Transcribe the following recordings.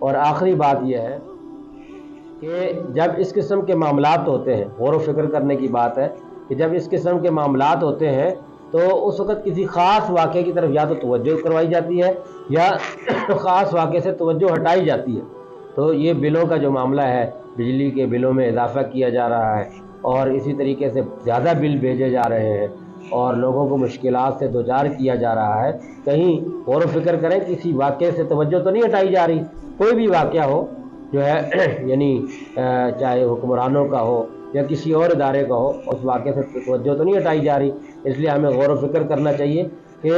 اور آخری بات یہ ہے کہ جب اس قسم کے معاملات ہوتے ہیں، غور و فکر کرنے کی بات ہے کہ جب اس قسم کے معاملات ہوتے ہیں تو اس وقت کسی خاص واقعے کی طرف یا تو توجہ کروائی جاتی ہے یا خاص واقعے سے توجہ ہٹائی جاتی ہے۔ تو یہ بلوں کا جو معاملہ ہے، بجلی کے بلوں میں اضافہ کیا جا رہا ہے اور اسی طریقے سے زیادہ بل بھیجے جا رہے ہیں اور لوگوں کو مشکلات سے دوچار کیا جا رہا ہے۔ کہیں غور و فکر کریں، کسی واقعے سے توجہ تو نہیں ہٹائی جا رہی؟ کوئی بھی واقعہ ہو جو ہے یعنی چاہے حکمرانوں کا ہو یا کسی اور ادارے کا ہو، اس واقعے سے توجہ تو نہیں ہٹائی جا رہی۔ اس لیے ہمیں غور و فکر کرنا چاہیے کہ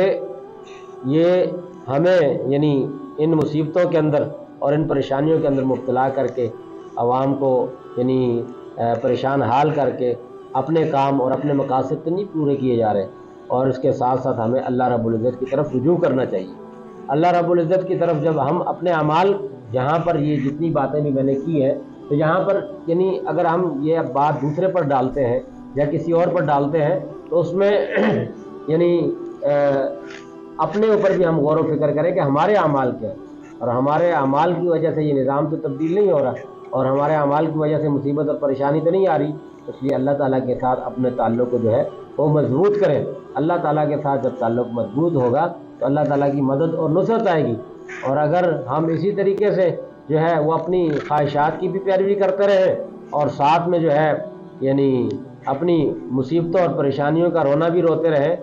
یہ ہمیں یعنی ان مصیبتوں کے اندر اور ان پریشانیوں کے اندر مبتلا کر کے عوام کو یعنی پریشان حال کر کے اپنے کام اور اپنے مقاصد تو نہیں پورے کیے جا رہے، اور اس کے ساتھ ساتھ ہمیں اللہ رب العزت کی طرف رجوع کرنا چاہیے۔ اللہ رب العزت کی طرف جب ہم اپنے اعمال، جہاں پر یہ جتنی باتیں بھی میں نے کی ہیں، تو یہاں پر یعنی اگر ہم یہ بات دوسرے پر ڈالتے ہیں یا کسی اور پر ڈالتے ہیں تو اس میں یعنی اپنے اوپر بھی ہم غور و فکر کریں کہ ہمارے اعمال کیا ہیں، اور ہمارے اعمال کی وجہ سے یہ نظام تو تبدیل نہیں ہو رہا، اور ہمارے اعمال کی وجہ سے مصیبت اور پریشانی تو نہیں آ رہی۔ اس لیے اللہ تعالیٰ کے ساتھ اپنے تعلق کو جو ہے وہ مضبوط کریں۔ اللہ تعالیٰ کے ساتھ جب تعلق مضبوط ہوگا تو اللہ تعالیٰ کی مدد اور نصرت آئے گی۔ اور اگر ہم اسی طریقے سے جو ہے وہ اپنی خواہشات کی بھی پیروی کرتے رہیں اور ساتھ میں جو ہے یعنی اپنی مصیبتوں اور پریشانیوں کا رونا بھی روتے رہیں،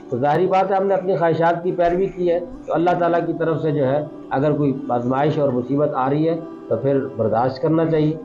تو ظاہری بات ہے ہم نے اپنی خواہشات کی پیروی کی ہے، تو اللہ تعالیٰ کی طرف سے جو ہے اگر کوئی آزمائش اور مصیبت آ رہی ہے تو پھر برداشت کرنا چاہیے۔